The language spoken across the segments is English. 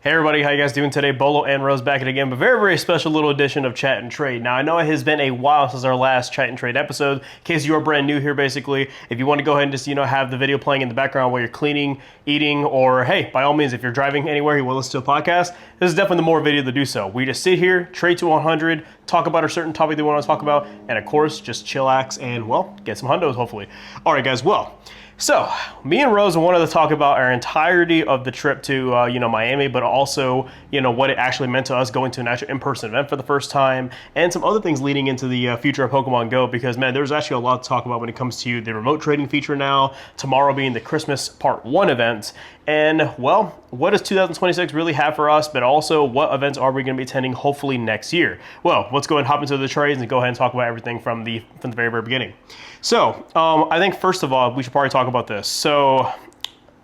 Hey everybody, how you guys doing today? Bolo and Rose back at again, but very special little edition of Chat and Trade. Now I know it has been a while since our last Chat and Trade episode. In case you are brand new here, basically, if you want to go ahead and just have the video playing in the background while you're cleaning, eating, or hey, by all means, if you're driving anywhere, you will listen to a podcast. This is definitely the more video to do so. We just sit here, trade to 100, talk about a certain topic that we want to talk about, and of course, just chillax and well, get some hundos hopefully. All right, guys. Well. So, me and Rose wanted to talk about our entirety of the trip to, Miami, but also, what it actually meant to us going to an actual in-person event for the first time, and some other things leading into the future of Pokemon Go, because, man, there's actually a lot to talk about when it comes to the remote trading feature now, tomorrow being the Christmas Part 1 event, and, well, what does 2026 really have for us, but also what events are we going to be attending hopefully next year? Well, let's go ahead and hop into the trades and go ahead and talk about everything from the very beginning. So, I think first of all, we should probably talk about this. So,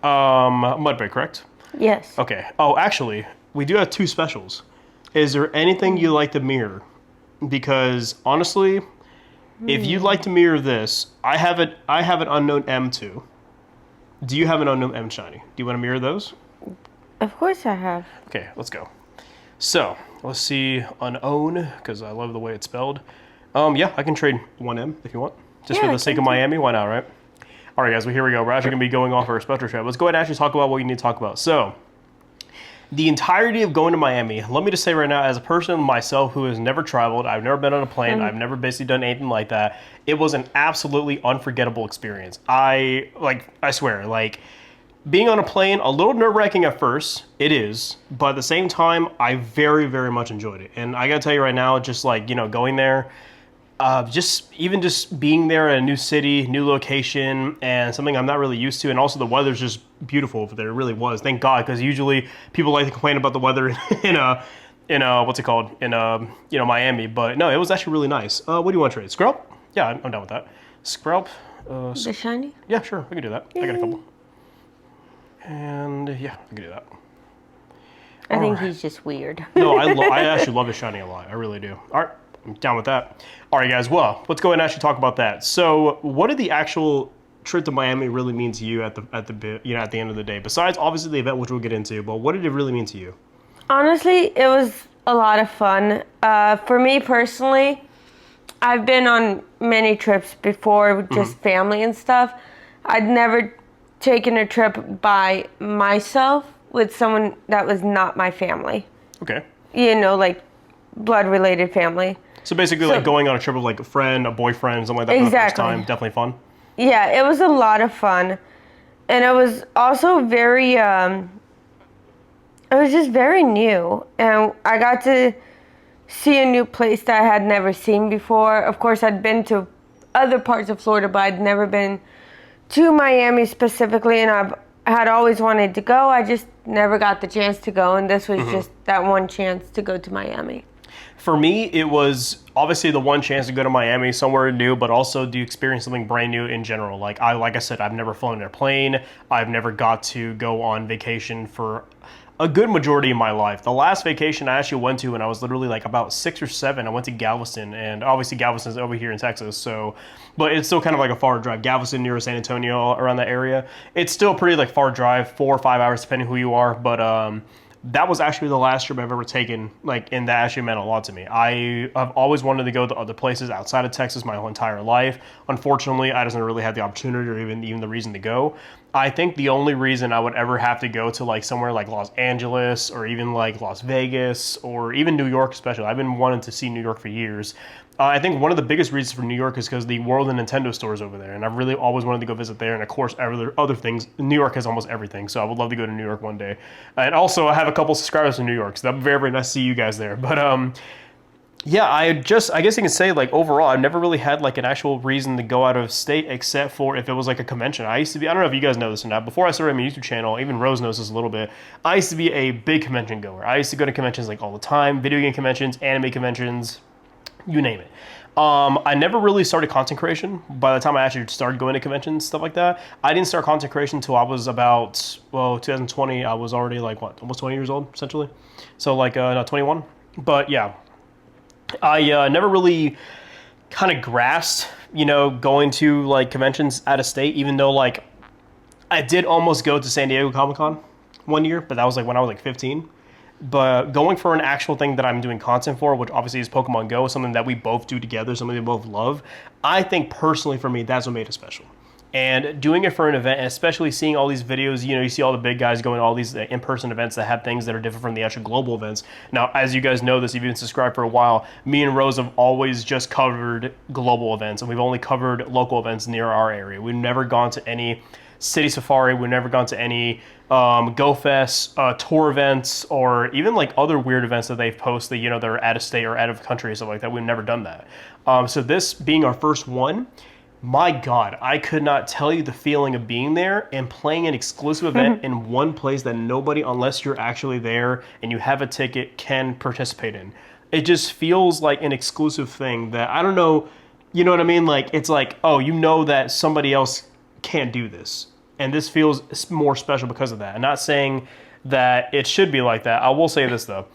Mudbray, correct? Yes. Okay. Oh, actually, we do have two specials. Is there anything you like to mirror? Because honestly, if you'd like to mirror this, I have an unknown M2. Do you have an unknown M shiny? Do you want to mirror those? Of course I have. Okay, let's go. So, let's see, unown, because I love the way it's spelled. Yeah, I can trade 1M if you want. Just for the sake of Miami, why not, right? All right, guys, well, here we go. We're actually going to be going off our special trip. Let's go ahead and actually talk about what you need to talk about. So, the entirety of going to Miami, let me just say right now, as a person myself who has never traveled, I've never been on a plane, I've never basically done anything like that, it was an absolutely unforgettable experience. I swear, being on a plane, a little nerve-wracking at first, it is, but at the same time, I very much enjoyed it. And I gotta tell you right now, just going there, just being there in a new city, new location, and something I'm not really used to, and also the weather's just beautiful over there. It really was. Thank God, because usually people like to complain about the weather in Miami, but no, it was actually really nice. What do you want to trade? Skrelp? Yeah, I'm down with that. Skrelp. The shiny? Yeah, sure, we can do that. Yay. I got a couple. And yeah, I can do that. I think he's just weird. No, I actually love his shiny a lot. I really do. All right. I'm down with that. All right, guys. Well, let's go ahead and actually talk about that. So, what did the actual trip to Miami really mean to you at the end of the day? Besides, obviously, the event, which we'll get into, but what did it really mean to you? Honestly, it was a lot of fun. For me personally, I've been on many trips before with just family and stuff. I'd never taken a trip by myself with someone that was not my family. Okay. Blood-related family. So basically, going on a trip with a friend, a boyfriend, something like that for the first time, definitely fun. Yeah, it was a lot of fun, and it was also very. It was just very new, and I got to see a new place that I had never seen before. Of course, I'd been to other parts of Florida, but I'd never been to Miami specifically, and I had always wanted to go. I just never got the chance to go, and this was just that one chance to go to Miami. For me, it was obviously the one chance to go to Miami, somewhere new, but also to experience something brand new in general. Like I said, I've never flown in a plane. I've never got to go on vacation for a good majority of my life. The last vacation I actually went to when I was literally about 6 or 7, I went to Galveston, and obviously Galveston's over here in Texas, but it's still kind of a far drive. Galveston near San Antonio, around that area. It's still pretty far drive, 4 or 5 hours depending who you are, but that was actually the last trip I've ever taken, and that actually meant a lot to me. I've always wanted to go to other places outside of Texas my whole entire life. Unfortunately, I didn't really have the opportunity or even the reason to go. I think the only reason I would ever have to go to somewhere like Los Angeles or even Las Vegas or even New York especially. I've been wanting to see New York for years. I think one of the biggest reasons for New York is because the World and Nintendo stores over there, and I've really always wanted to go visit there. And of course, other things. New York has almost everything, so I would love to go to New York one day. And also, I have a couple subscribers in New York, so that'd be very nice to see you guys there. But yeah, I guess you can say overall, I've never really had an actual reason to go out of state, except for if it was a convention. I used to be. I don't know if you guys know this or not. Before I started my YouTube channel, even Rose knows this a little bit. I used to be a big convention goer. I used to go to conventions all the time, video game conventions, anime conventions, you name it. I never really started content creation. By the time I actually started going to conventions, stuff like that, I didn't start content creation until I was about 2020. I was already almost 20 years old, essentially. So 21. But yeah, I never really kind of grasped, going to conventions out of state, even though I did almost go to San Diego Comic-Con one year, but that was when I was 15. But going for an actual thing that I'm doing content for, which obviously is Pokemon Go, something that we both do together, something we both love, I think personally for me, that's what made it special. And doing it for an event, and especially seeing all these videos, you see all the big guys going to all these in-person events that have things that are different from the actual global events. Now, as you guys know this, if you've been subscribed for a while, me and Rose have always just covered global events, and we've only covered local events near our area. We've never gone to any City Safari, we've never gone to any Go Fest, tour events, or even like other weird events that they've posted, that are out of state or out of country, stuff like that. We've never done that. So this being our first one, my God, I could not tell you the feeling of being there and playing an exclusive event in one place that nobody, unless you're actually there and you have a ticket, can participate in. It just feels like an exclusive thing that, I don't know, you know what I mean? Like, it's like, oh, that somebody else can't do this. And this feels more special because of that. I'm not saying that it should be like that. I will say this, though.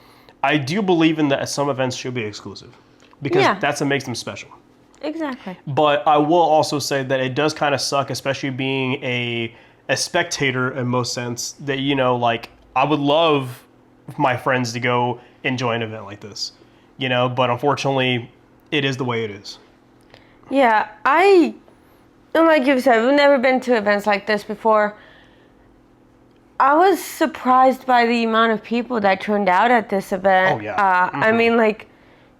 I do believe in that some events should be exclusive because that's what makes them special. Exactly. But I will also say that it does kind of suck, especially being a spectator in most sense, that, like, I would love my friends to go enjoy an event like this, but unfortunately, it is the way it is. Yeah, and like you said, we've never been to events like this before. I was surprised by the amount of people that turned out at this event. Oh, yeah. I mean, like,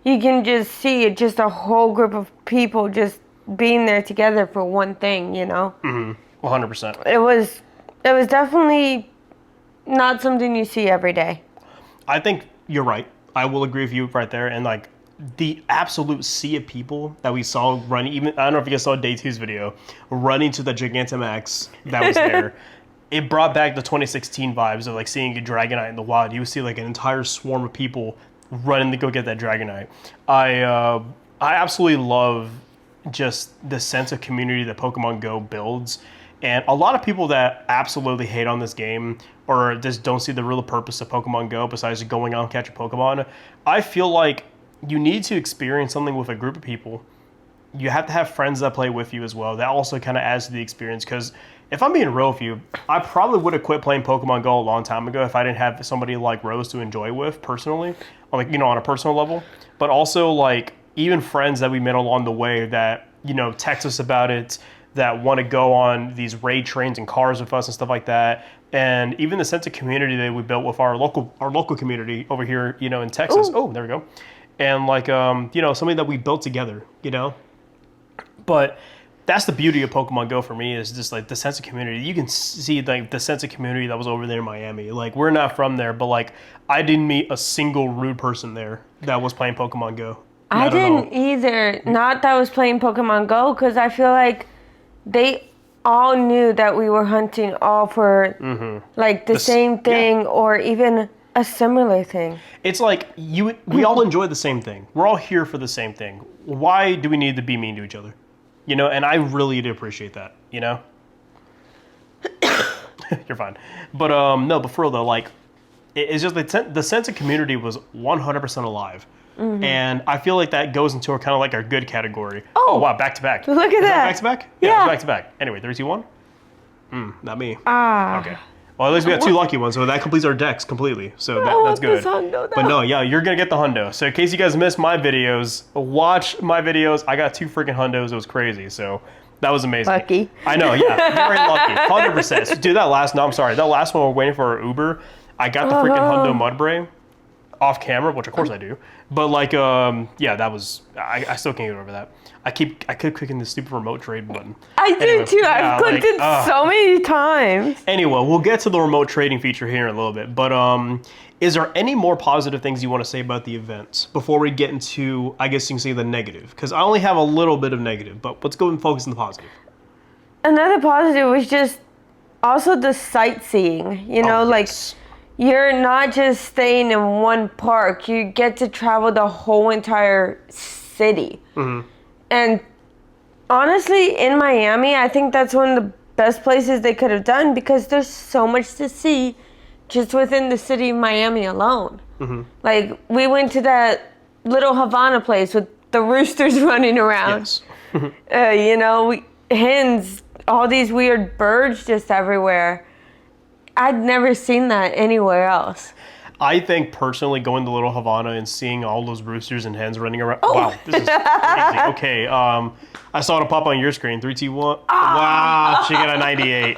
you can just see it, just a whole group of people just being there together for one thing, 100%. It was definitely not something you see every day. I think you're right. I will agree with you right there. And, like, the absolute sea of people that we saw running, even, I don't know if you guys saw Day 2's video, running to the Gigantamax that was there. It brought back the 2016 vibes of, like, seeing a Dragonite in the wild. You would see, like, an entire swarm of people running to go get that Dragonite. I absolutely love just the sense of community that Pokemon Go builds. And a lot of people that absolutely hate on this game or just don't see the real purpose of Pokemon Go besides going out and catching Pokemon, I feel like you need to experience something with a group of people. You have to have friends that play with you as well. That also kind of adds to the experience, because if I'm being real with you, I probably would have quit playing Pokemon Go a long time ago if I didn't have somebody like Rose to enjoy with personally, or like, on a personal level. But also, like, even friends that we met along the way that, text us about it, that want to go on these raid trains and cars with us and stuff like that. And even the sense of community that we built with our local community over here, in Texas. Ooh. Oh, there we go. And like, something that we built together, But that's the beauty of Pokemon Go for me, is just like the sense of community. You can see like the sense of community that was over there in Miami. Like, we're not from there, but like, I didn't meet a single rude person there that was playing Pokemon Go. I didn't either. Not that I was playing Pokemon Go, because I feel like they all knew that we were hunting all for like the same thing, or even a similar thing. It's like we all enjoy the same thing. We're all here for the same thing. Why do we need to be mean to each other? And I really do appreciate that, You're fine. But no, but for real though, like, it's just the sense of community was 100% alive. And I feel like that goes into kind of like our good category. Oh wow, back to back. Look at that. Back to back? Yeah, back to back. Anyway, 3, 2, 1. Not me. Okay. Well, at least we got 2 lucky ones, so that completes our decks completely. So that's good. But no, yeah, you're gonna get the hundo. So in case you guys missed my videos, watch my videos. I got 2 freaking hundos. It was crazy. So that was amazing. Lucky. I know, yeah, very lucky, 100%. So, dude, that last one we're waiting for our Uber. I got the freaking hundo Mudbray off camera, which of course I do. But like, that was, I still can't get over that. I keep clicking the stupid remote trade button. I do too. I've clicked it so many times. Anyway, we'll get to the remote trading feature here in a little bit. But is there any more positive things you want to say about the event before we get into, I guess you can say, the negative? Because I only have a little bit of negative, but let's go and focus on the positive. Another positive was just also the sightseeing. Like, you're not just staying in one park. You get to travel the whole entire city. And honestly, in Miami, I think that's one of the best places they could have done, because there's so much to see just within the city of Miami alone. Like, we went to that little Havana place with the roosters running around. Yes. Hens, all these weird birds just everywhere. I'd never seen that anywhere else. I think personally going to Little Havana and seeing all those roosters and hens running around. Wow, this is crazy. Okay, I saw it pop on your screen. 3, 2, 1. Wow, she got a 98.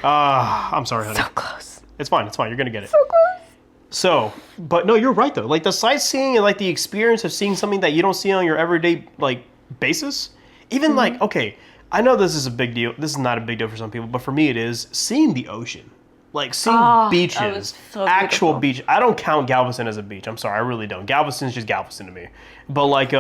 I'm sorry, honey. So close. It's fine. It's fine. You're gonna get it. So close. So, but no, you're right though. Like the sightseeing and like the experience of seeing something that you don't see on your everyday like basis. Even like, okay, I know this is a big deal. This is not a big deal for some people, but for me it is. Seeing the ocean, like seeing That beaches, was so actual beautiful. beach. I don't count Galveston as a beach. I'm sorry, I really don't. Galveston's just Galveston to me. But like,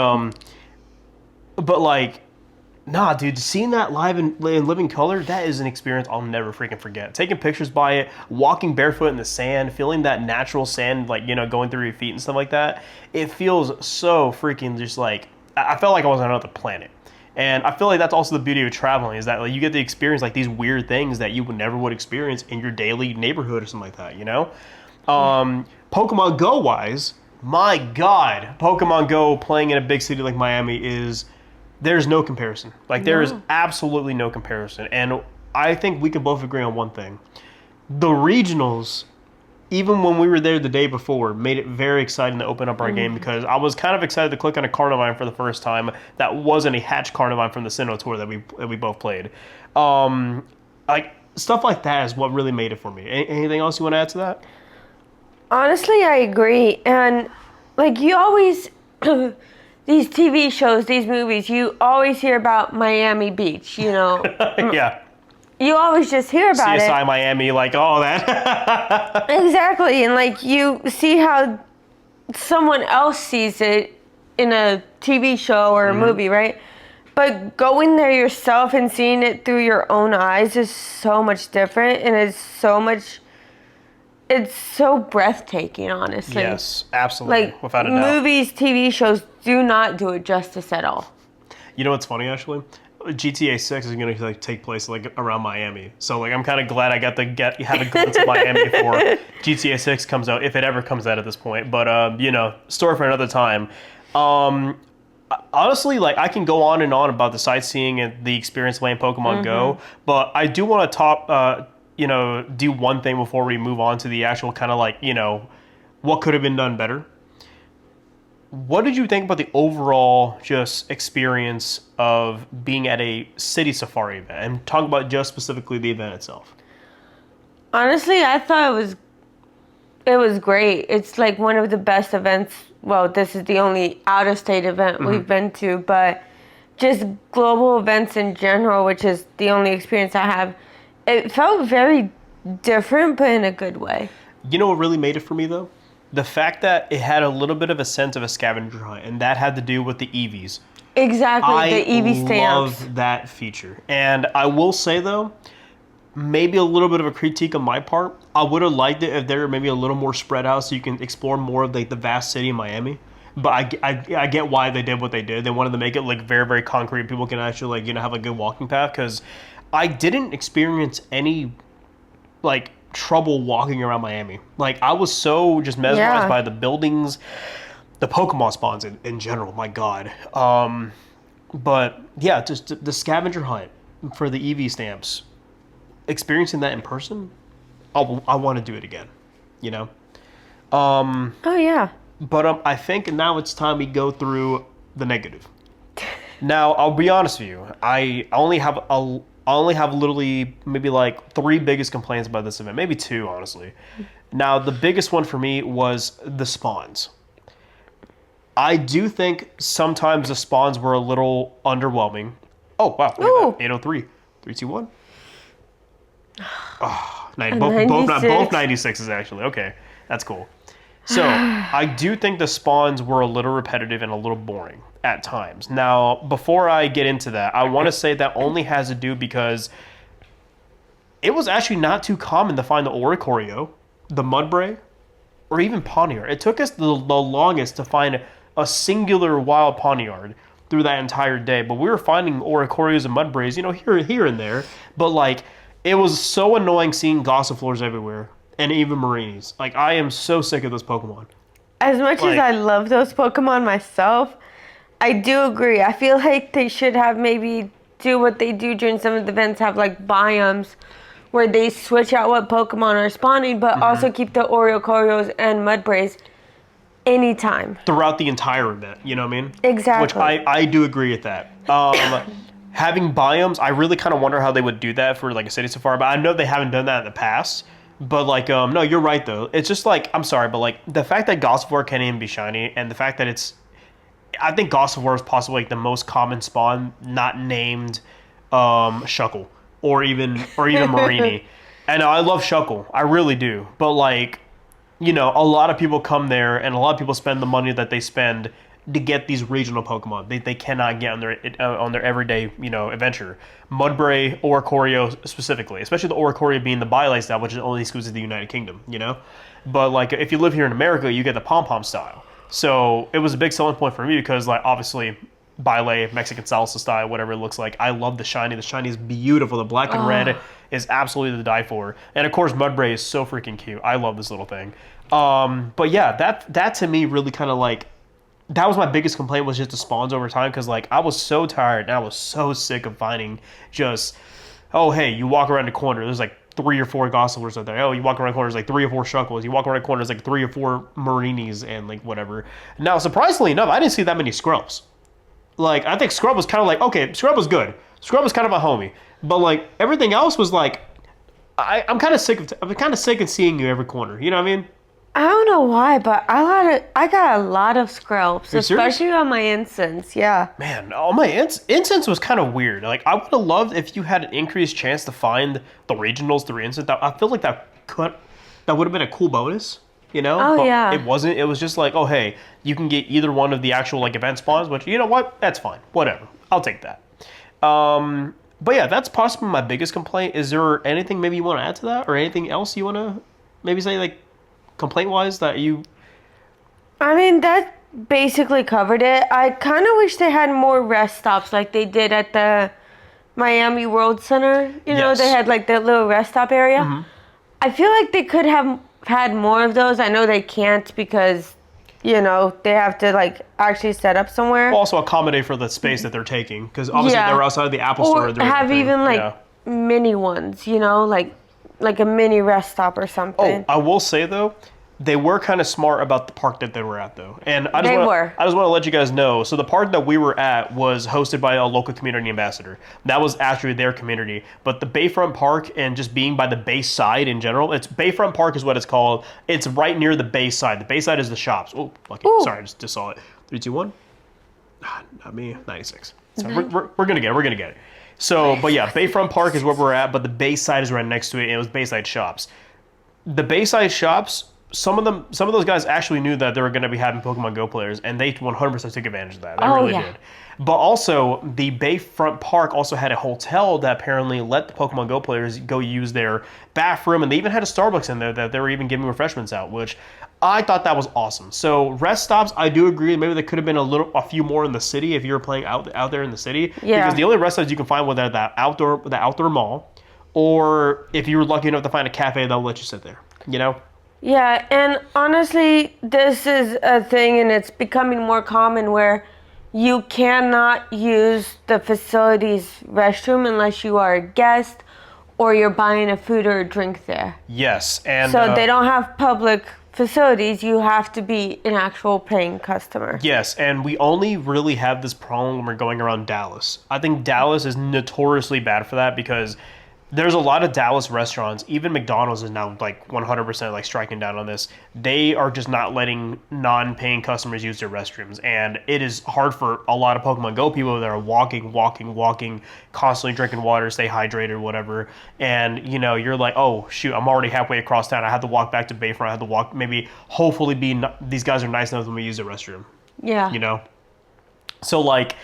nah, dude, seeing that live in living color, that is an experience I'll never freaking forget. Taking pictures by it, walking barefoot in the sand, feeling that natural sand, like, you know, going through your feet and stuff like that. It feels so freaking just like, I felt like I was on another planet. And I feel like that's also the beauty of traveling, is that like you get to experience like these weird things that you would experience in your daily neighborhood or something like that, you know? Pokemon Go wise, my God, Pokemon Go playing in a big city like Miami there's no comparison. Like there is absolutely no comparison. And I think we could both agree on one thing. The regionals, even when we were there the day before, made it very exciting to open up our game, because I was kind of excited to click on a Carnivine for the first time that wasn't a hatch Carnivine from the Sinnoh tour that we both played. Like stuff like that is what really made it for me. Anything else you want to add to that? Honestly, I agree. And like you always, these TV shows, these movies, you always hear about Miami Beach, you know. Yeah. You always just hear about CSI it. Miami, like all that. Exactly. And like you see how someone else sees it in a TV show or a movie, right? But going there yourself and seeing it through your own eyes is so much different, and it's so breathtaking, honestly. Yes, absolutely, Like without a doubt. movies, TV shows do not do it justice at all. You know what's funny, actually? GTA 6 is going to like take place like around Miami, so like I'm kind of glad I got to have a glimpse of Miami before GTA 6 comes out, if it ever comes out at this point. But you know, story for another time. Honestly, like I can go on and on about the sightseeing and the experience playing Pokemon Go, but I do want to do one thing before we move on to the actual kind of like, you know, what could have been done better. What did you think about the overall just experience of being at a city safari event? And talk about just specifically the event itself. Honestly, I thought it was great. It's like one of the best events. Well, this is the only out-of-state event we've been to, but just global events in general, which is the only experience I have, it felt very different, but in a good way. You know what really made it for me, though? The fact that it had a little bit of a sense of a scavenger hunt, and that had to do with the EVs. Exactly, the EV stamps. I love that feature. And I will say, though, maybe a little bit of a critique on my part. I would have liked it if they were maybe a little more spread out so you can explore more of like the vast city of Miami. But I get why they did what they did. They wanted to make it like very, very concrete. People can actually like, you know, have a good walking path, because I didn't experience any like trouble walking around Miami. Like I was so just mesmerized by the buildings, the Pokemon spawns in general. My God. But yeah, just the scavenger hunt for the EV stamps. Experiencing that in person, I want to do it again, you know? Oh, yeah. But I think now it's time we go through the negative. Now, I'll be honest with you. I only have literally maybe like 3 biggest complaints about this event. Maybe 2, honestly. Now, the biggest one for me was the spawns. I do think sometimes the spawns were a little underwhelming. Oh, wow. Look at that. 803. 3, 2, 1. Oh, both 96s actually. Okay, that's cool. So I do think the spawns were a little repetitive and a little boring at times. Now, before I get into that, I want to say that only has to do because it was actually not too common to find the Oricorio, the Mudbray, or even Pawniard. It took us the longest to find a singular wild Pawniard through that entire day. But we were finding Oricorios and Mudbrays, you know, here and there. But like, it was so annoying seeing Gossiflors everywhere, and even Marinis. Like, I am so sick of those Pokemon. As much as I love those Pokemon myself, I do agree. I feel like they should have maybe do what they do during some of the events, have like biomes where they switch out what Pokemon are spawning, but also keep the Oricoreos and Mudbrays anytime. Throughout the entire event, you know what I mean? Exactly. Which I do agree with that. Having biomes, I really kind of wonder how they would do that for like a city safari, but I know they haven't done that in the past. But like, no, you're right though. It's just like, I'm sorry, but like the fact that Gossifleur can't even be shiny, and the fact that I think Gossifleur is possibly like the most common spawn not named Shuckle or even Marini. And I love Shuckle, I really do. But like, you know, a lot of people come there, and a lot of people spend the money that they spend to get these regional Pokemon. They cannot get on their everyday, you know, adventure. Mudbray, Oricorio specifically, especially the Oricorio being the Bylite style, which is only exclusive to the United Kingdom, you know? But like, if you live here in America, you get the Pom-Pom style. So it was a big selling point for me because, like, obviously, Bylite, Mexican salsa style, whatever it looks like. I love the shiny. The shiny is beautiful. The black and red is absolutely to die for. And of course, Mudbray is so freaking cute. I love this little thing. But yeah, that to me really kind of like, that was my biggest complaint, was just the spawns over time, because like I was so tired and I was so sick of finding just, oh hey, you walk around the corner, there's like 3 or 4 Gossifleurs out there. Oh, you walk around the corner, there's like 3 or 4 Shuckles. You walk around the corner, there's like 3 or 4 Marinis and like whatever. Now, surprisingly enough, I didn't see that many Scrubs. Like, I think Scrub was kind of like, okay, Scrub was good. Scrub was kind of a homie. But like everything else was like, I'm kind of sick of seeing you every corner. You know what I mean? I don't know why, but I got a lot of Scrubs, especially on my incense. Yeah. Man, oh, my incense was kind of weird. Like, I would have loved if you had an increased chance to find the regionals through incense. I feel like that would have been a cool bonus, you know? Oh, but yeah. It wasn't. It was just like, oh hey, you can get either one of the actual like event spawns. Which, you know what? That's fine. Whatever. I'll take that. But yeah, that's possibly my biggest complaint. Is there anything maybe you want to add to that, or anything else you want to maybe say, like, complaint-wise, that you... I mean, that basically covered it. I kind of wish they had more rest stops like they did at the Miami World Center. You know, they had like that little rest stop area. I feel like they could have had more of those. I know they can't because, you know, they have to like actually set up somewhere. Also accommodate for the space that they're taking, because obviously they're outside of the Apple Store. Or have even like mini ones, you know, like a mini rest stop or something. Oh, I will say though, they were kind of smart about the park that they were at though. And I just want to let you guys know, so the park that we were at was hosted by a local community ambassador. That was actually their community. But the Bayfront Park, and just being by the bay side in general, it's Bayfront Park is what it's called. It's right near the bay side. The bay side is the shops. Oh, lucky. Ooh. Sorry, I just saw it. 3, 2, 1. Not me. 96. So we're gonna get it. So, but yeah, Bayfront Park is where we're at, but the Bayside is right next to it, and it was Bayside Shops. The Bayside Shops, some of those guys actually knew that they were going to be having Pokemon Go players, and they 100% took advantage of that. They really did. But also, the Bayfront Park also had a hotel that apparently let the Pokemon Go players go use their bathroom, and they even had a Starbucks in there that they were even giving refreshments out, which I thought that was awesome. So rest stops, I do agree. Maybe there could have been a few more in the city if you were playing out there in the city. Yeah. Because the only rest stops you can find were the outdoor mall, or if you were lucky enough to find a cafe, they'll let you sit there. You know. Yeah, and honestly, this is a thing, and it's becoming more common where you cannot use the facility's restroom unless you are a guest or you're buying a food or a drink there. Yes, and so they don't have public facilities. You have to be an actual paying customer. Yes, and we only really have this problem when we're going around Dallas. I think Dallas is notoriously bad for that because there's a lot of Dallas restaurants. Even McDonald's is now like 100% like striking down on this. They are just not letting non-paying customers use their restrooms, and it is hard for a lot of Pokemon Go people that are walking, constantly drinking water, stay hydrated, whatever. And you know, you're like, oh shoot, I'm already halfway across town. I have to walk back to Bayfront. I have to walk. Maybe, hopefully, these guys are nice enough when we use the restroom. Yeah. You know. So like,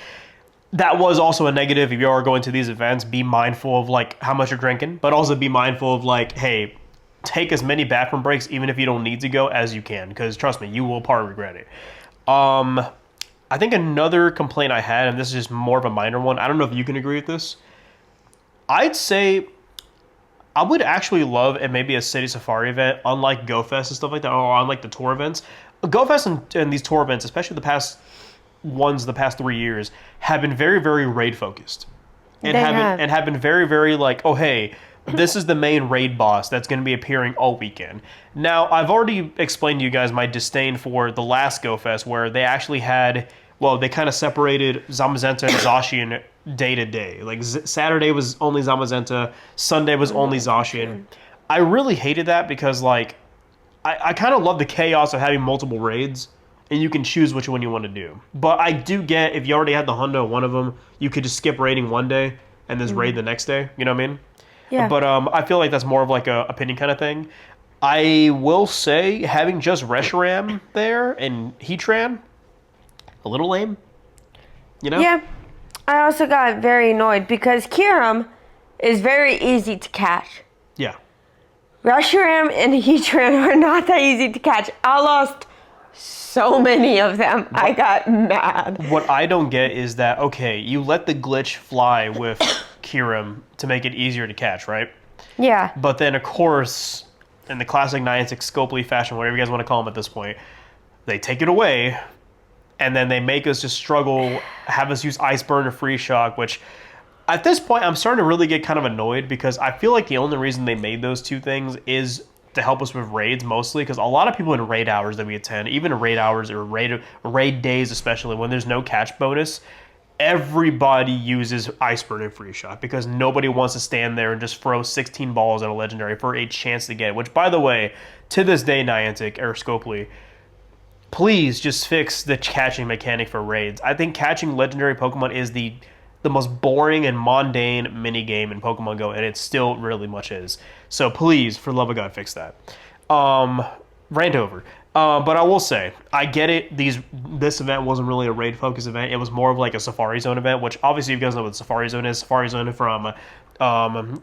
that was also a negative. If you are going to these events, be mindful of like how much you're drinking, but also be mindful of like, hey, take as many bathroom breaks, even if you don't need to go, as you can, because trust me, you will probably regret it. I think another complaint I had, and this is just more of a minor one, I don't know if you can agree with this. I'd say I would actually love maybe a city safari event, unlike GoFest and stuff like that, or unlike the tour events. GoFest and these tour events, especially the past 3 years, have been very, very raid focused, and have been very, very like, oh hey, this is the main raid boss that's going to be appearing all weekend. Now, I've already explained to you guys my disdain for the last Go Fest, where they actually had, well, they kind of separated Zamazenta and Zacian day to day. Like, Saturday was only Zamazenta, Sunday was only Zacian. I really hated that because, like, I kind of love the chaos of having multiple raids, and you can choose which one you want to do. But I do get, if you already had the Hundo on one of them, you could just skip raiding one day and then raid the next day. You know what I mean? Yeah. But I feel like that's more of like a opinion kind of thing. I will say having just Reshiram there and Heatran, a little lame. You know? Yeah. I also got very annoyed because Kyurem is very easy to catch. Yeah. Reshiram and Heatran are not that easy to catch. I lost so many of them. I got mad. What I don't get is that, okay, you let the glitch fly with Kyurem to make it easier to catch, right? Yeah. But then, of course, in the classic Niantic Scopely fashion, whatever you guys want to call them at this point, they take it away, and then they make us just struggle, have us use Ice Burn or Freeze Shock, which at this point I'm starting to really get kind of annoyed because I feel like the only reason they made those two things is to help us with raids mostly, because a lot of people in raid hours that we attend, even in raid hours or raid days especially, when there's no catch bonus, everybody uses Ice Burn and Freeze Shot because nobody wants to stand there and just throw 16 balls at a legendary for a chance to get it. Which, by the way, to this day, Niantic or Scopely, please just fix the catching mechanic for raids. I think catching legendary Pokemon is the most boring and mundane mini game in Pokemon Go, and it still really much is. So please, for the love of God, fix that. Rant over. But I will say, I get it. This event wasn't really a raid focus event. It was more of like a Safari Zone event, which obviously you guys know what Safari Zone is. Safari Zone from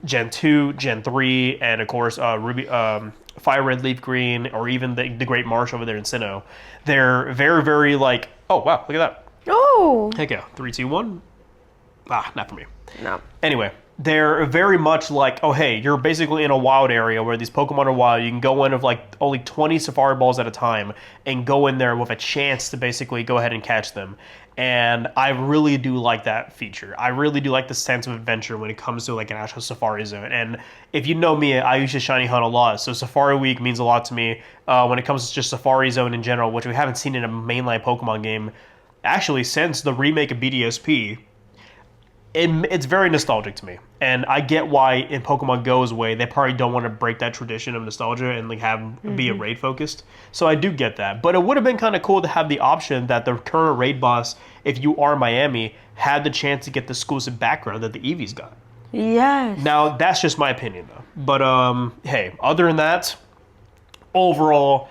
Gen 2, Gen 3, and of course Ruby, Fire Red, Leaf Green, or even the Great Marsh over there in Sinnoh. They're very, very like, oh wow, look at that. Oh. Heck yeah. 3, 2, 1. Not for me. No. Anyway, they're very much like, oh hey, you're basically in a wild area where these Pokemon are wild. You can go in with like only 20 Safari Balls at a time and go in there with a chance to basically go ahead and catch them. And I really do like that feature. I really do like the sense of adventure when it comes to like an actual Safari Zone. And if you know me, I used to Shiny Hunt a lot, so Safari Week means a lot to me when it comes to just Safari Zone in general, which we haven't seen in a mainline Pokemon game actually since the remake of BDSP. It's very nostalgic to me, and I get why in Pokemon Go's way they probably don't want to break that tradition of nostalgia and like be a raid focused. So I do get that, but it would have been kind of cool to have the option that the current raid boss, if you are Miami, had the chance to get the exclusive background that the Eevees got. Yes. Now that's just my opinion though. But hey, other than that, overall,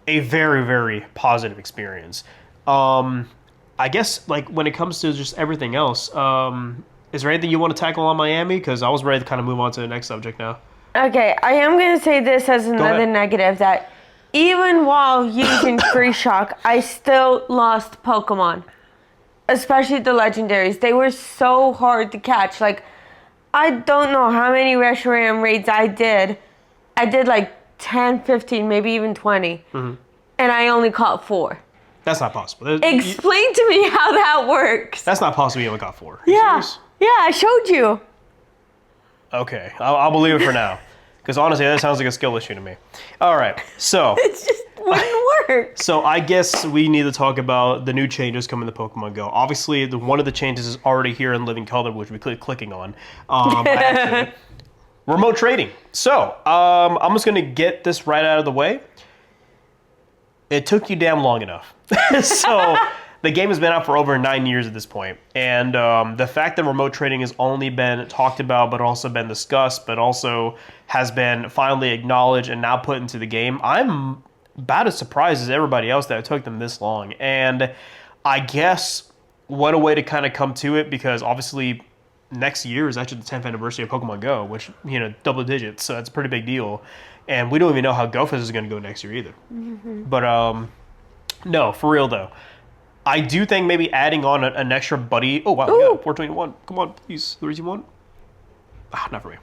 a very, very positive experience. I guess, like, when it comes to just everything else, is there anything you want to tackle on Miami? Because I was ready to kind of move on to the next subject now. Okay, I am going to say this as another negative, that even while using Free Shock, I still lost Pokemon. Especially the legendaries. They were so hard to catch. Like, I don't know how many Reshiram raids I did. I did like 10, 15, maybe even 20. Mm-hmm. And I only caught 4. That's not possible. Explain to me how that works. That's not possible. You only got 4. Yeah. Yeah, I showed you. Okay, I'll believe it for now. Because honestly, that sounds like a skill issue to me. All right, so. It just wouldn't work. So I guess we need to talk about the new changes coming to Pokemon Go. Obviously, one of the changes is already here in Living Color, which we clicking on. Remote trading. So I'm just going to get this right out of the way. It took you damn long enough. So the game has been out for over 9 years at this point. And the fact that remote trading has only been talked about, but also been discussed, but also has been finally acknowledged and now put into the game, I'm about as surprised as everybody else that it took them this long. And I guess what a way to kind of come to it, because obviously next year is actually the 10th anniversary of Pokemon Go, which, you know, double digits, so that's a pretty big deal. And we don't even know how GoFest is going to go next year either. Mm-hmm. But no, for real though, I do think maybe adding on an extra buddy. Oh wow, yeah, 421. Come on, please, 321. Not for me.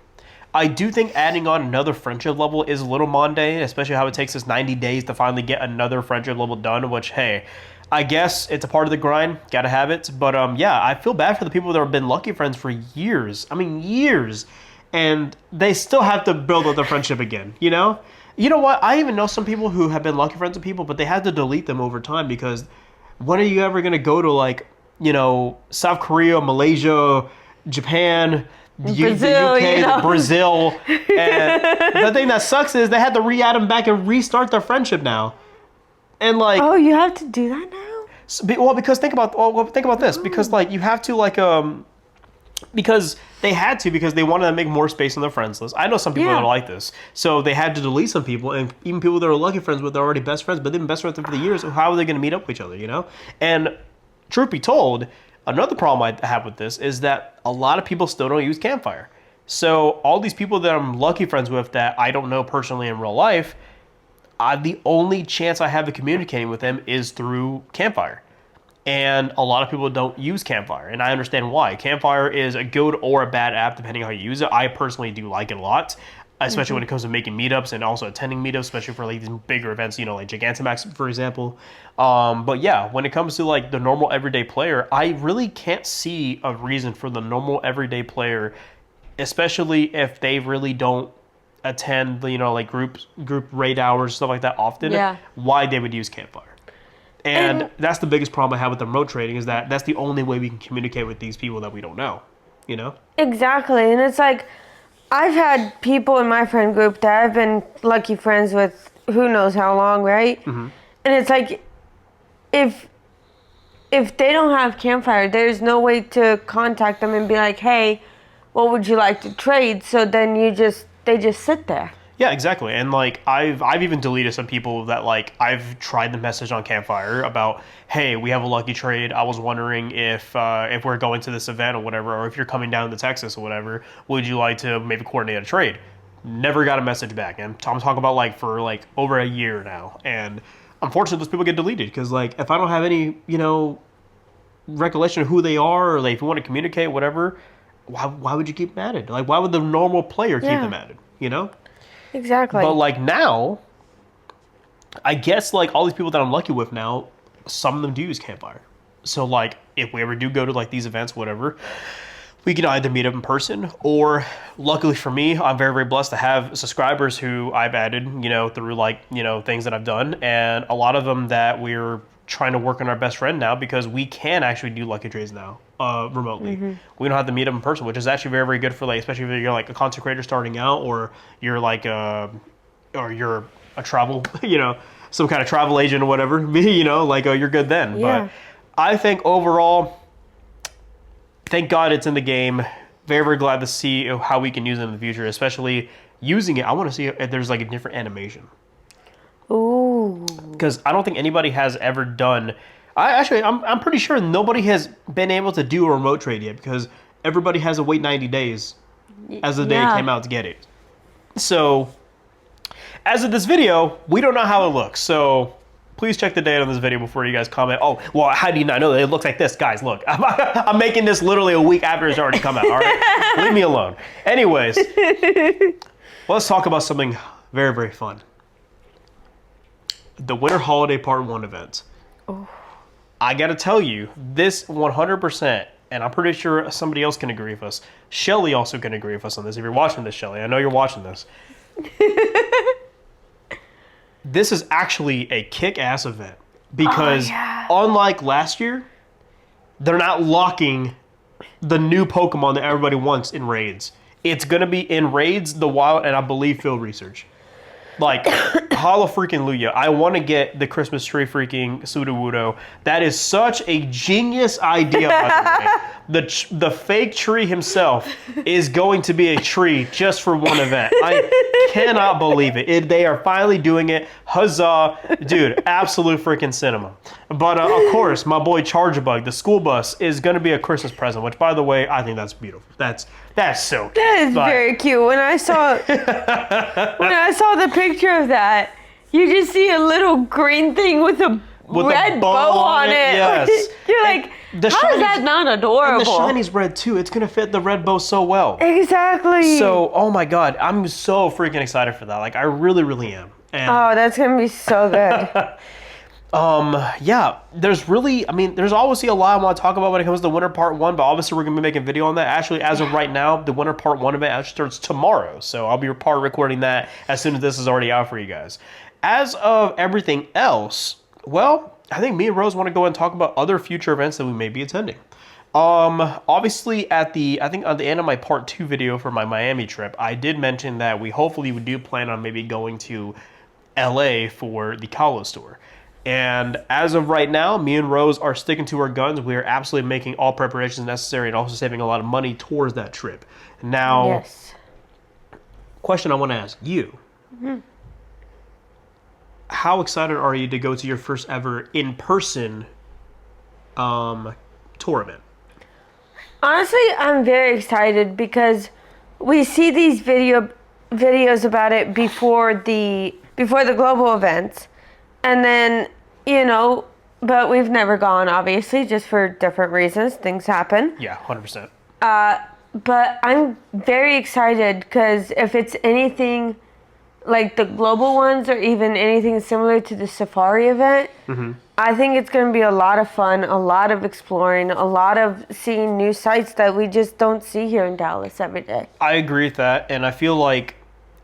I do think adding on another friendship level is a little mundane, especially how it takes us 90 days to finally get another friendship level done, which, hey, I guess it's a part of the grind. Gotta have it. But yeah, I feel bad for the people that have been Lucky Friends for years. I mean, years. and they still have to build up their friendship again, you know? You know what? I even know some people who have been lucky friends with people, but they had to delete them over time because when are you ever going to go to, like, you know, South Korea, Malaysia, Japan, Brazil, the UK, you know? Brazil? And the thing that sucks is they had to re-add them back and restart their friendship now. And, like... Oh, you have to do that now? Well, because think about this. Because, like, you have to, like, because they had to, because they wanted to make more space on their friends list. I know some people that are like this. So they had to delete some people, and even people that are lucky friends with, they're already best friends, but they've been best friends with them for the years. So how are they going to meet up with each other, you know? And truth be told, another problem I have with this is that a lot of people still don't use Campfire. So all these people that I'm lucky friends with that I don't know personally in real life, the only chance I have of communicating with them is through Campfire. And a lot of people don't use Campfire, and I understand why. Campfire is a good or a bad app, depending on how you use it. I personally do like it a lot, especially when it comes to making meetups and also attending meetups, especially for like these bigger events, you know, like Gigantamax, for example. But yeah, when it comes to like the normal everyday player, I really can't see a reason for the normal everyday player, especially if they really don't attend, you know, like group raid hours, stuff like that often, why they would use Campfire. And that's the biggest problem I have with the remote trading, is that that's the only way we can communicate with these people that we don't know, you know? Exactly. And it's like, I've had people in my friend group that I've been lucky friends with who knows how long, right? Mm-hmm. And it's like, if they don't have Campfire, there's no way to contact them and be like, hey, what would you like to trade? So then they just sit there. Yeah, exactly. And like I've even deleted some people that, like, I've tried the message on Campfire about, hey, we have a lucky trade. I was wondering if we're going to this event or whatever, or if you're coming down to Texas or whatever, would you like to maybe coordinate a trade? Never got a message back. And I'm talking about like for like over a year now. And unfortunately, those people get deleted because, like, if I don't have any, you know, recollection of who they are, or like if you want to communicate, whatever, why would you keep them added? Like, why would the normal player keep them added? You know? Exactly. But like now, I guess like all these people that I'm lucky with now, some of them do use Campfire. So like if we ever do go to like these events, whatever, we can either meet up in person, or luckily for me, I'm very, very blessed to have subscribers who I've added, you know, through like, you know, things that I've done. And a lot of them that we're trying to work on our best friend now, because we can actually do lucky trades now remotely. Mm-hmm. We don't have to meet up in person, which is actually very, very good for, like, especially if you're like a content creator starting out, or you're like or you're a travel, you know, some kind of travel agent or whatever, you know, like you're good then. Yeah. But I think overall, thank God it's in the game. Very, very glad to see how we can use it in the future, especially using it. I want to see if there's like a different animation. Ooh. Because I don't think anybody has ever done. I'm pretty sure nobody has been able to do a remote trade yet, because everybody has to wait 90 days as the day it came out to get it. So, as of this video, we don't know how it looks. So, please check the date on this video before you guys comment. Oh, well, how do you not know that it looks like this? Guys, look, I'm making this literally a week after it's already come out, all right? Leave me alone. Anyways, let's talk about something very, very fun. The Winter Holiday Part 1 event. Oh. I gotta tell you, this 100%, and I'm pretty sure somebody else can agree with us. Shelly also can agree with us on this. If you're watching this, Shelly, I know you're watching this. This is actually a kick-ass event, because unlike last year, they're not locking the new Pokemon that everybody wants in raids. It's gonna be in raids, the wild, and I believe field research. Like, hallelujah, I want to get the Christmas tree freaking Sudowoodo. That is such a genius idea, by the way. The fake tree himself is going to be a tree just for one event. I cannot believe it. They are finally doing it. Huzzah. Dude, absolute freaking cinema. But, of course, my boy Chargebug, the school bus, is going to be a Christmas present, which, by the way, I think that's beautiful. That's so cute. That is very cute. When I saw the picture of that, you just see a little green thing with a red bow on it. Yes. You're like, how is that not adorable? And the shiny's red too. It's gonna fit the red bow so well. Exactly. So, oh my God, I'm so freaking excited for that. Like, I really, really am. And oh, that's gonna be so good. Yeah, there's really, I mean, there's obviously a lot I want to talk about when it comes to Winter Part 1, but obviously we're going to be making a video on that. Actually, as of right now, the Winter Part 1 event actually starts tomorrow, so I'll be recording that as soon as this is already out for you guys. As of everything else, well, I think me and Rose want to go and talk about other future events that we may be attending. Obviously I think at the end of my part 2 video for my Miami trip, I did mention that we hopefully do plan on maybe going to LA for the Kalos tour. And as of right now, me and Rose are sticking to our guns. We are absolutely making all preparations necessary and also saving a lot of money towards that trip. Now, Yes. question I want to ask you. How excited are you to go to your first ever in-person tour event? Honestly, I'm very excited because we see these videos about it before the global events, and then but we've never gone, obviously, just for different reasons. Things happen. Yeah, 100%. But I'm very excited because if it's anything like the global ones or even anything similar to the safari event, I think it's going to be a lot of fun, a lot of exploring, a lot of seeing new sites that we just don't see here in Dallas every day. I agree with that, and I feel like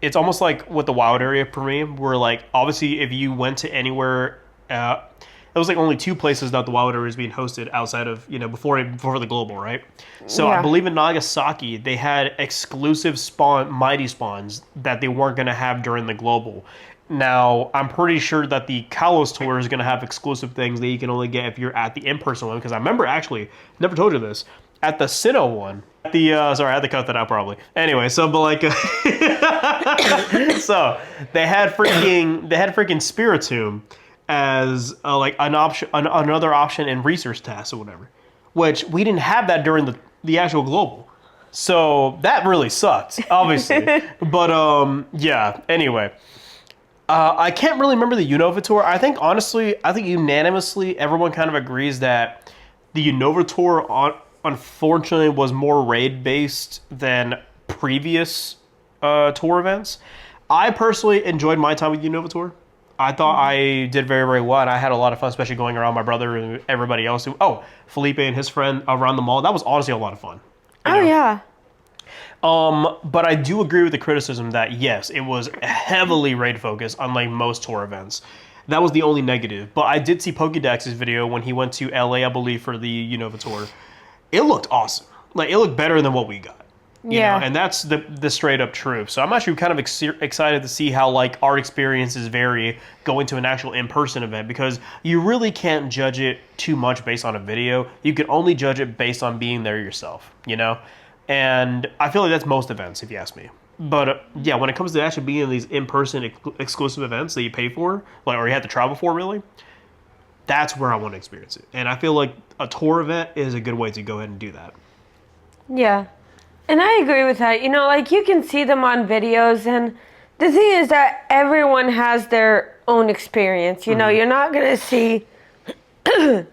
it's almost like with the wild area for me, where like obviously if you went to anywhere, it was like only 2 places that the wild area is being hosted outside of before the global, right? So Yeah. I believe in Nagasaki they had exclusive mighty spawns that they weren't going to have during the global. Now I'm pretty sure that the Kalos tour is going to have exclusive things that you can only get if you're at the in-person one. Because I remember actually never told you this at the Sinnoh one. Sorry, I had to cut that out probably. Anyway, so but like, so they had freaking Spiritomb as like an option, another option in research tasks or whatever, which we didn't have that during the actual global. So that really sucked, obviously. But yeah. Anyway, I can't really remember the Unova tour. I think unanimously everyone kind of agrees that the Unova tour unfortunately was more raid based than previous tour events. I personally enjoyed my time with Unova tour. I thought I did very, very well, and I had a lot of fun, especially going around my brother and everybody else. Felipe and his friend around the mall. That was honestly a lot of fun. Yeah. But I do agree with the criticism that, yes, it was heavily raid focused, unlike most tour events. That was the only negative. But I did see Pokédex's video when he went to LA, I believe, for the Unova tour. It looked awesome. Like, it looked better than what we got. You know? And that's the straight up truth. So I'm actually kind of excited to see how like our experiences vary going to an actual in-person event, because you really can't judge it too much based on a video. You can only judge it based on being there yourself, And I feel like that's most events, if you ask me. But yeah, when it comes to actually being in these in-person exclusive events that you pay for, like, or you have to travel for, really, that's where I want to experience it. And I feel like a tour event is a good way to go ahead and do that. Yeah. And I agree with that. Like you can see them on videos, and the thing is that everyone has their own experience. You're not going to see You're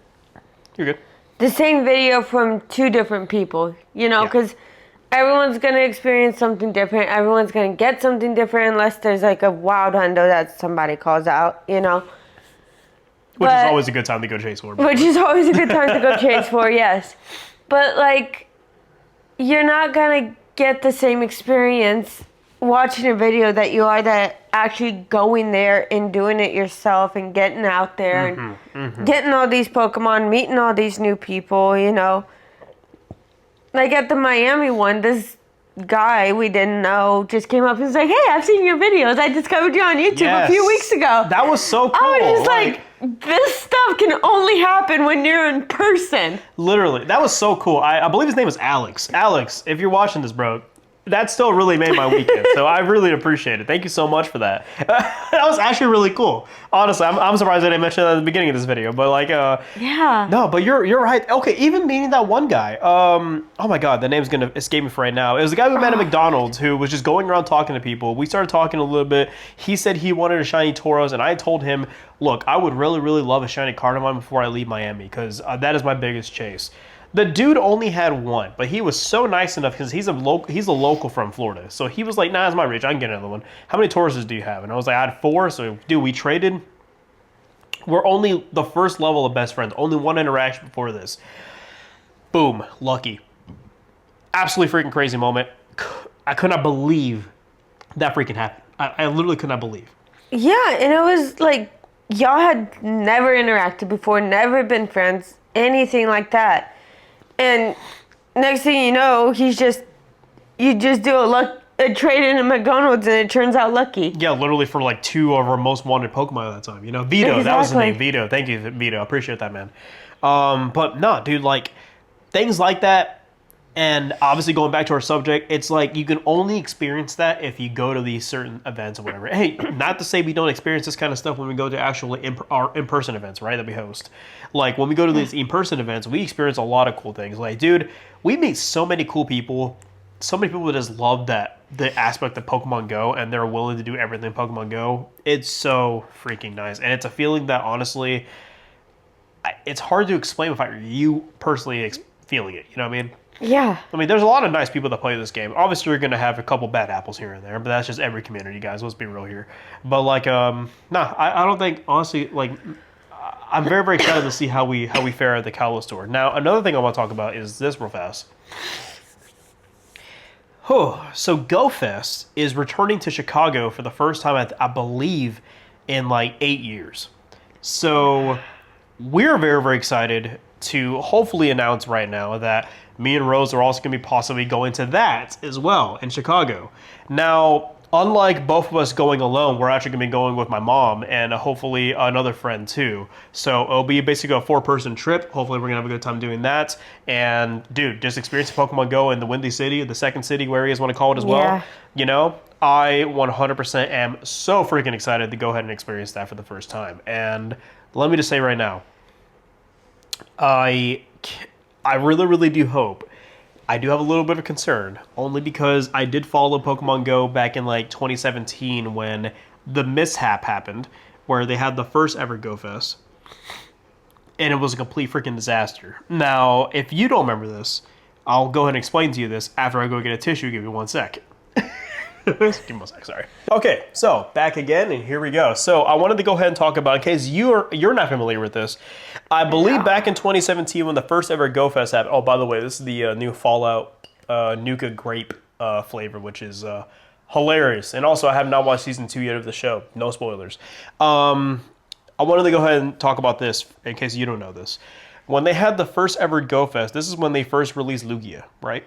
good. the same video from 2 different people, because everyone's going to experience something different. Everyone's going to get something different unless there's like a wild hundo that somebody calls out, Which is always a good time to go chase for. Which is always a good time to go chase for, yes. But like, you're not going to get the same experience watching a video that you are that actually going there and doing it yourself and getting out there and getting all these Pokemon, meeting all these new people, Like at the Miami one, this guy we didn't know just came up and was like, "Hey, I've seen your videos. I discovered you on YouTube a few weeks ago." That was so cool. I was just like, this stuff can only happen when you're in person. Literally, that was so cool. I believe his name is Alex. Alex, if you're watching this, bro, that still really made my weekend. So I really appreciate it. Thank you so much for that. That was actually really cool. Honestly, I'm surprised I didn't mention that at the beginning of this video. But like, yeah. No, but you're right. Okay, even meeting that one guy. Oh my God, the name's gonna escape me for right now. It was the guy we met at McDonald's who was just going around talking to people. We started talking a little bit. He said he wanted a shiny Tauros, and I told him, look, I would really, really love a shiny Cardamom before I leave Miami, because that is my biggest chase. The dude only had one, but he was so nice enough because he's a local from Florida. So he was like, nah, it's my reach. I can get another one. How many Tauruses do you have? And I was like, I had 4. So, dude, we traded. We're only the first level of best friends. Only one interaction before this. Boom, lucky. Absolutely freaking crazy moment. I could not believe that freaking happened. I literally could not believe. Yeah, and it was like y'all had never interacted before, never been friends, anything like that. And next thing you know, you just do a trade in a McDonald's and it turns out lucky. Yeah, literally for like 2 of our most wanted Pokemon at that time. You know, Vito, that was his Exactly. name. Vito. Thank you, Vito. I appreciate that, man. But no, dude, like things like that. And obviously, going back to our subject, it's like you can only experience that if you go to these certain events or whatever. Hey, not to say we don't experience this kind of stuff when we go to actual our in-person events, right, that we host. Like, when we go to these in-person events, we experience a lot of cool things. Like, dude, we meet so many cool people. So many people that just love the aspect of Pokemon Go, and they're willing to do everything in Pokemon Go. It's so freaking nice. And it's a feeling that, honestly, it's hard to explain without you personally feeling it. You know what I mean? Yeah. I mean, there's a lot of nice people that play this game. Obviously, you're going to have a couple bad apples here and there, but that's just every community, guys. Let's be real here. But, like, I don't think, honestly, like, I'm very, very excited to see how we fare at the Kalos tour. Now, another thing I want to talk about is this real fast. So GoFest is returning to Chicago for the first time, I believe, in, like, 8 years. So we're very, very excited to hopefully announce right now that me and Rose are also going to be possibly going to that as well in Chicago. Now, unlike both of us going alone, we're actually going to be going with my mom and hopefully another friend too. So it'll be basically a 4-person trip. Hopefully we're going to have a good time doing that. And dude, just experiencing Pokemon Go in the Windy City, the second city, where you guys want to call it as well. Yeah. You know, I 100% am so freaking excited to go ahead and experience that for the first time. And let me just say right now, I really, really do hope. I do have a little bit of concern, only because I did follow Pokemon Go back in like 2017 when the mishap happened, where they had the first ever Go Fest, and it was a complete freaking disaster. Now, if you don't remember this, I'll go ahead and explain to you this after I go get a tissue. Give me 1 sec. Give me 1 sec, sorry. Okay, so back again, and here we go. So I wanted to go ahead and talk about, in case you're not familiar with this, I believe back in 2017 when the first ever Go Fest happened. Oh, by the way, this is the new Fallout Nuka grape flavor, which is hilarious. And also, I have not watched season 2 yet of the show. No spoilers. I wanted to go ahead and talk about this in case you don't know this. When they had the first ever Go Fest, this is when they first released Lugia, right?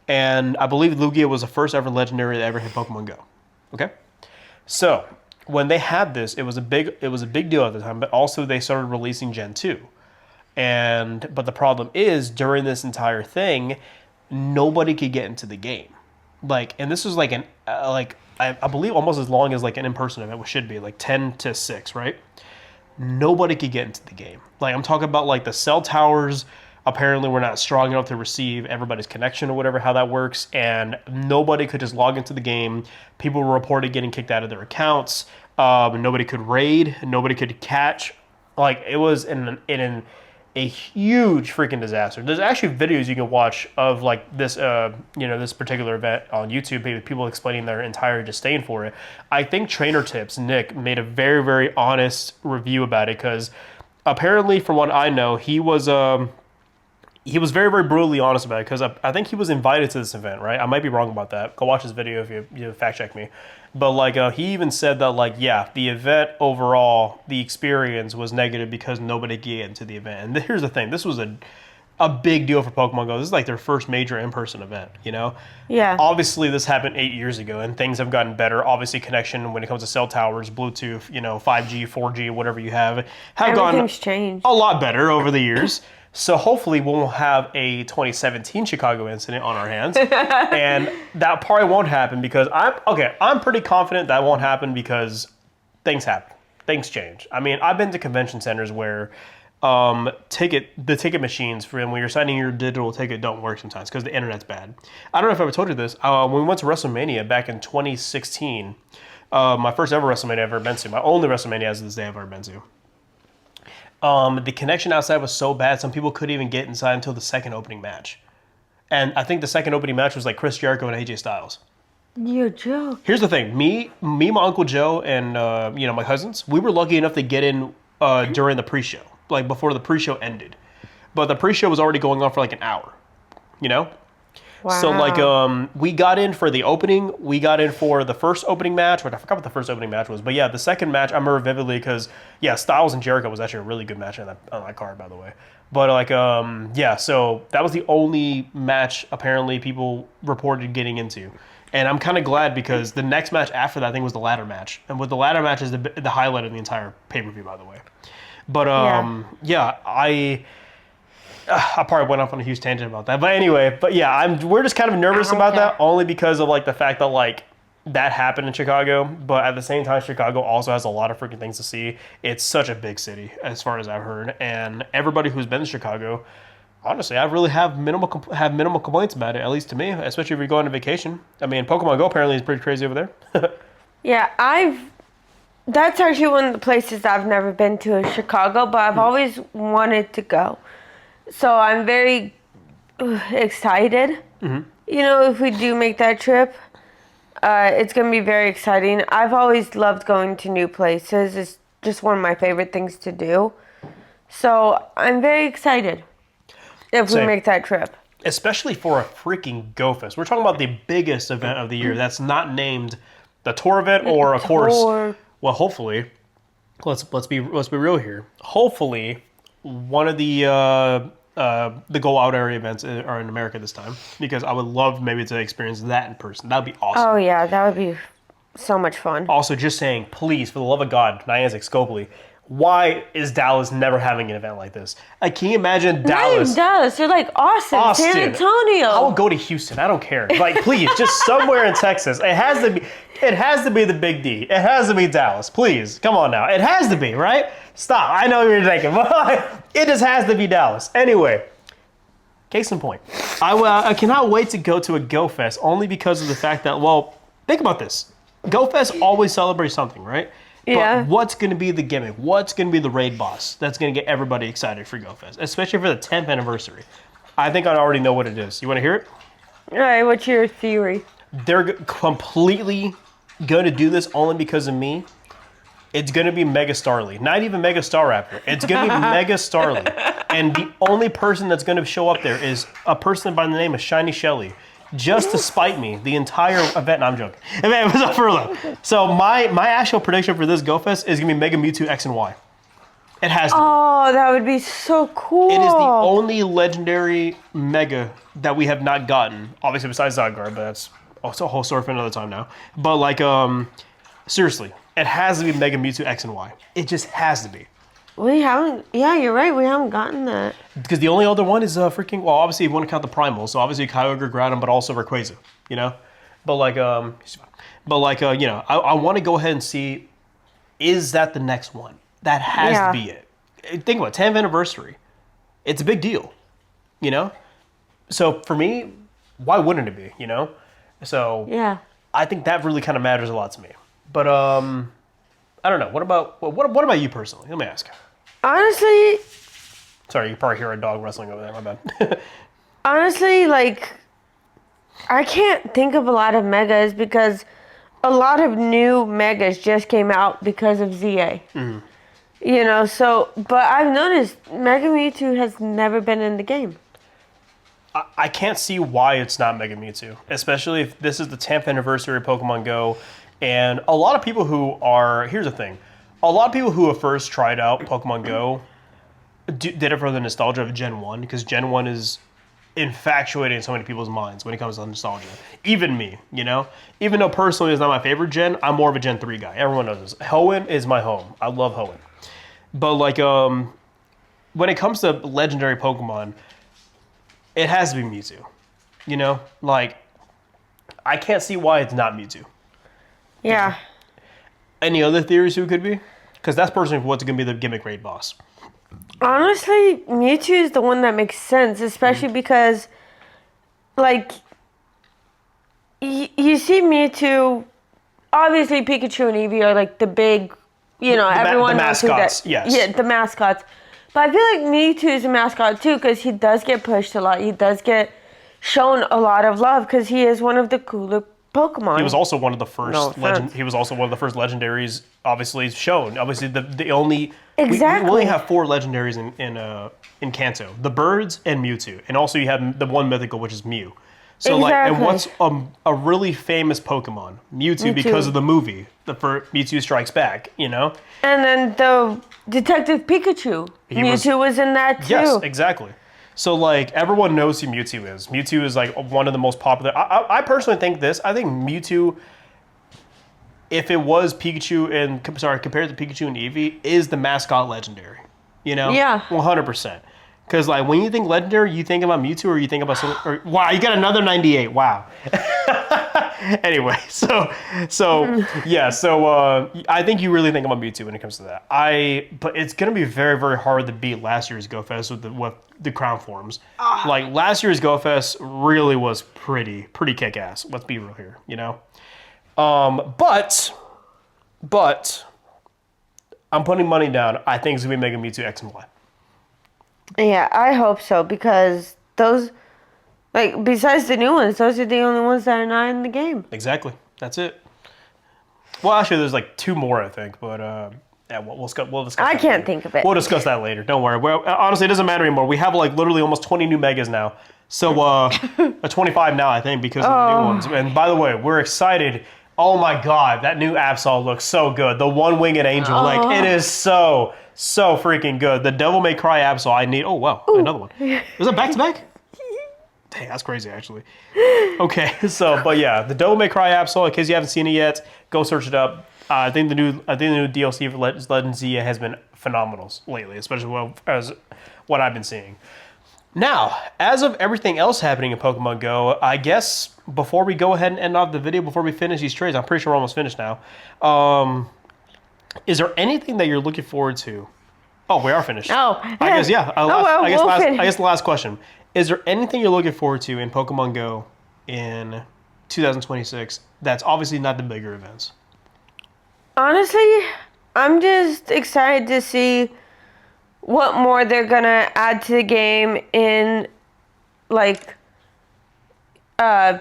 And I believe Lugia was the first ever legendary that ever hit Pokemon Go. Okay? So, when they had this, it was a big deal at the time, but also they started releasing Gen 2. But the problem is, during this entire thing, nobody could get into the game. Like, and this was like I believe almost as long as like an in-person event should be, like 10 to 6, right? Nobody could get into the game. Like, I'm talking about like the cell towers apparently were not strong enough to receive everybody's connection or whatever, how that works, and nobody could just log into the game. People were reported getting kicked out of their accounts. Nobody could raid. Nobody could catch. Like, it was in a huge freaking disaster. There's actually videos you can watch of like this, this particular event on YouTube. People explaining their entire disdain for it. I think Trainer Tips Nick made a very, very honest review about it, because apparently, from what I know, he was very, very brutally honest about it, because I think he was invited to this event, right? I might be wrong about that. Go watch this video if you fact check me. But like he even said that like, yeah, the event overall, the experience was negative because nobody could get into the event. And here's the thing, this was a big deal for Pokemon Go. This is like their first major in-person event, you know? Yeah. Obviously, this happened 8 years ago, and things have gotten better. Obviously, connection when it comes to cell towers, Bluetooth, 5G, 4G, whatever you have gotten Everything's changed. a lot better over the years. So hopefully we won't have a 2017 Chicago incident on our hands. And that probably won't happen because I'm pretty confident that won't happen because things happen. Things change. I mean, I've been to convention centers where the ticket machines for when you're signing your digital ticket don't work sometimes because the internet's bad. I don't know if I ever told you this. When we went to WrestleMania back in 2016, my first ever WrestleMania I've ever been to, my only WrestleMania as of this day I've ever been to. The connection outside was so bad, some people couldn't even get inside until the second opening match. And I think the second opening match was like Chris Jericho and AJ Styles. You're joking. Here's the thing. Me, my Uncle Joe, and my cousins, we were lucky enough to get in during the pre-show, like before the pre-show ended. But the pre-show was already going on for like an hour, you know? So like we got in for the opening. We got in for the first opening match. Which I forgot what the first opening match was, but yeah, the second match I remember vividly because yeah, Styles and Jericho was actually a really good match on that card, by the way. But like yeah, so that was the only match apparently people reported getting into, and I'm kind of glad because the next match after that I think was the ladder match, and with the ladder match is the highlight of the entire pay-per-view, by the way. But yeah, I probably went off on a huge tangent about that, but anyway, but yeah, we're just kind of nervous about that only because of like the fact that like that happened in Chicago, but at the same time, Chicago also has a lot of freaking things to see. It's such a big city, as far as I've heard, and everybody who's been to Chicago, honestly, I really have minimal complaints about it, at least to me, especially if you're going on vacation. I mean, Pokemon Go apparently is pretty crazy over there. Yeah, that's actually one of the places I've never been to is Chicago, but I've always wanted to go. So I'm very excited. You know, if we do make that trip, it's going to be very exciting. I've always loved going to new places. It's just one of my favorite things to do. So I'm very excited if we make that trip. Especially for a freaking Go Fest. We're talking about the biggest event of the year that's not named the tour event or, of course, well, hopefully, let's be real here. Hopefully, one of the Go Out area events are in America this time because I would love maybe to experience that in person. That would be awesome. Oh yeah, that would be so much fun. Also, just saying, please, for the love of God, Niantic Scopely, why is Dallas never having an event like this? Can you imagine Dallas? Dallas, you're like Austin, San Antonio. I will go to Houston. I don't care. Like, please, just somewhere in Texas. It has to be. It has to be the Big D. It has to be Dallas. Please, come on now. It has to be, right? Stop. I know you're thinking, but it just has to be Dallas. Anyway, case in point, I cannot wait to go to a Go Fest only because of the fact that, well, think about this. Go Fest always celebrates something, right? Yeah. But what's going to be the gimmick? What's going to be the raid boss that's going to get everybody excited for Go Fest, especially for the 10th anniversary? I think I already know what it is. You want to hear it? All right, what's your theory? They're completely going to do this only because of me. It's going to be Mega Starly. Not even Mega Staraptor. It's going to be Mega Starly. And the only person that's going to show up there is a person by the name of Shiny Shelly. Just to spite me the entire event. No, I'm joking. It was a furlough. So my actual prediction for this Go Fest is going to be Mega Mewtwo X and Y. It has to be. Oh, that would be so cool. It is the only legendary Mega that we have not gotten. Obviously besides Zygarde, but that's also a whole story for another time now. But like, seriously, it has to be Mega Mewtwo X and Y. It just has to be. We haven't, yeah, you're right, we haven't gotten that. Because the only other one is freaking, well, obviously you want to count the primals, so obviously Kyogre, Groudon, but also Rayquaza, you know? But like, you know, I want to go ahead and see, is that the next one? That has to be it. Think about it, 10th anniversary. It's a big deal, you know? So for me, why wouldn't it be, you know? So yeah, I think that really kind of matters a lot to me. But I don't know. What about you personally? Let me ask. Honestly, sorry, you probably hear a dog wrestling over there. My bad. Honestly, like, I can't think of a lot of megas because a lot of new megas just came out because of ZA. Mm-hmm. You know, so, but I've noticed Mega Mewtwo has never been in the game. I can't see why it's not Mega Mewtwo, especially if this is the 10th anniversary of Pokemon Go. And a lot of people who are, here's the thing, a lot of people who have first tried out Pokemon Go did it for the nostalgia of Gen 1, because Gen 1 is infatuating in so many people's minds when it comes to nostalgia. Even me, you know? Even though personally it's not my favorite gen, I'm more of a Gen 3 guy. Everyone knows this. Hoenn is my home. I love Hoenn. But like, when it comes to legendary Pokemon, it has to be Mewtwo. You know? Like, I can't see why it's not Mewtwo. Yeah. Any other theories who it could be? Because that's personally what's going to be the gimmick raid boss. Honestly, Mewtwo is the one that makes sense, especially because, like, you see Mewtwo, obviously Pikachu and Eevee are, like, the big, you know, everyone knows who that. Yes. Yeah, the mascots. But I feel like Mewtwo is a mascot, too, because he does get pushed a lot. He does get shown a lot of love because he is one of the cooler Pokemon. He was also one of the No first offense. He was also one of the first legendaries, obviously shown. Obviously, the only Exactly. we only have 4 legendaries in Kanto: the birds and Mewtwo, and also you have the one mythical, which is Mew. So like, and what's a really famous Pokemon? Mewtwo, because of the movie, the first Mewtwo Strikes Back. You know. And then the Detective Pikachu. Mewtwo was in that too. Yes, exactly. So like, everyone knows who Mewtwo is. Mewtwo is like one of the most popular. I personally think this. I think Mewtwo, if it was Pikachu and compared to Pikachu and Eevee, is the mascot legendary. You know? Yeah. 100%. Because like, when you think legendary, you think about Mewtwo, or you think about something. Or, wow, you got another 98. Wow. Anyway, so I think you really think about Mewtwo when it comes to that. But it's gonna be very, very hard to beat last year's Go Fest with the crown forms. Like, last year's Go Fest really was pretty kick ass. Let's be real here, you know. But I'm putting money down. I think it's gonna be Mega Mewtwo X and Y. Yeah, I hope so, because those, like, besides the new ones, those are the only ones that are not in the game. Exactly. That's it. Well, actually, there's like 2 more, I think, but yeah, we'll discuss. I that can't later. think of it. We'll discuss that later. Don't worry. Well, honestly, it doesn't matter anymore. We have like literally almost 20 new megas now. So 25 now, I think, because of the new ones. And by the way, we're excited. Oh my God, that new Absol looks so good. The one-winged angel, like, it is so freaking good. The Devil May Cry Absol, I need. Oh wow, another one. Was it back to back? Dang, that's crazy, actually. Okay, so, but yeah, the Devil May Cry Absol, in case you haven't seen it yet, go search it up. I think the new DLC for Legend Zia has been phenomenal lately, especially as what I've been seeing. Now, as of everything else happening in Pokemon Go, I guess before we go ahead and end off the video, before we finish these trades, I'm pretty sure we're almost finished now. Is there anything that you're looking forward to? Oh, we are finished. Oh, I guess, yeah. well, I guess the last question. Is there anything you're looking forward to in Pokemon Go in 2026 that's obviously not the bigger events? Honestly, I'm just excited to see what more they're gonna add to the game in, like, megas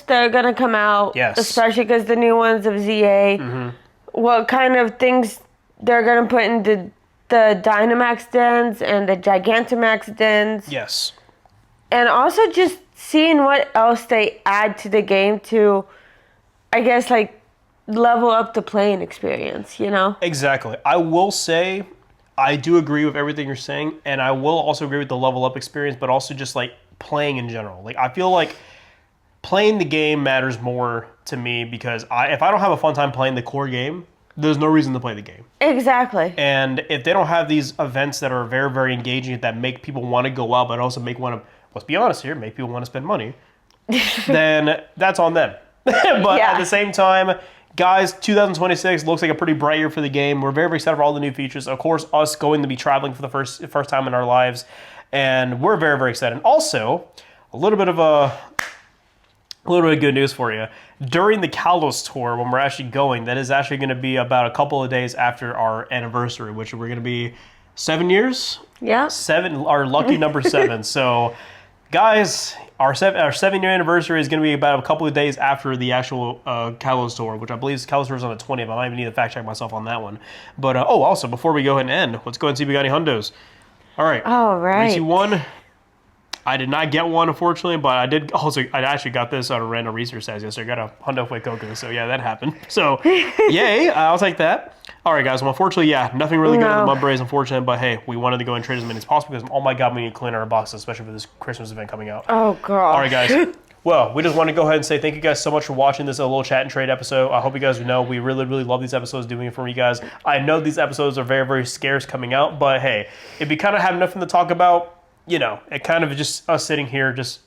that are gonna come out. Yes. Especially because the new ones of ZA. Mm-hmm. What kind of things they're gonna put into the Dynamax dens and the Gigantamax dens. Yes. And also just seeing what else they add to the game to, I guess, like, level up the playing experience, you know? Exactly. I will say, I do agree with everything you're saying, and I will also agree with the level up experience, but also just like playing in general. Like, I feel like playing the game matters more to me, because if I don't have a fun time playing the core game, there's no reason to play the game. Exactly. And if they don't have these events that are very, very engaging, that make people want to go out, but also let's be honest here, make people want to spend money, then that's on them. But at the same time, guys, 2026 looks like a pretty bright year for the game. We're very, very excited for all the new features. Of course, us going to be traveling for the first time in our lives, and we're very, very excited. Also, a little bit of good news for you. During the Kalos tour, when we're actually going, that is actually going to be about a couple of days after our anniversary, which we're going to be 7 years. Yeah. Our lucky number 7. So, guys, our 7-year anniversary is going to be about a couple of days after the actual Kalos tour, which I believe Kalos tour is on the 20th. I might even need to fact check myself on that one. But also, before we go ahead and end, let's go ahead and see if we got any hundos. All right. All right. 3, 2, 1. I did not get one, unfortunately, but I did. Also, I actually got this on a random research site yesterday. I got a Hundo Fuecoco, so yeah, that happened. So, yay, I'll take that. All right, guys. Well, unfortunately, yeah, nothing really good with the Mudbrays, unfortunately. But hey, we wanted to go and trade as many as possible because, oh my God, we need to clean our boxes, especially for this Christmas event coming out. Oh, God. All right, guys. Well, we just want to go ahead and say thank you guys so much for watching this little chat and trade episode. I hope you guys know we really, really love these episodes, doing it for you guys. I know these episodes are very, very scarce coming out, but hey, if you kind of have nothing to talk about, you know, it kind of just us sitting here just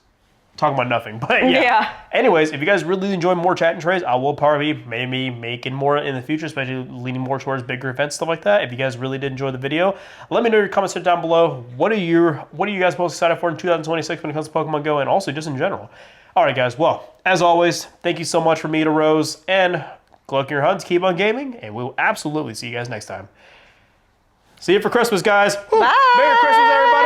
talking about nothing. But yeah. Anyways, if you guys really enjoy more chat and trades, I will probably maybe making more in the future, especially leaning more towards bigger events, stuff like that. If you guys really did enjoy the video, let me know in your comments down below. What are you guys most excited for in 2026 when it comes to Pokemon Go, and also just in general? All right, guys. Well, as always, thank you so much for me, to Rose, and good luck in your hunts. Keep on gaming, and we'll absolutely see you guys next time. See you for Christmas, guys. Bye. Merry Christmas, everybody.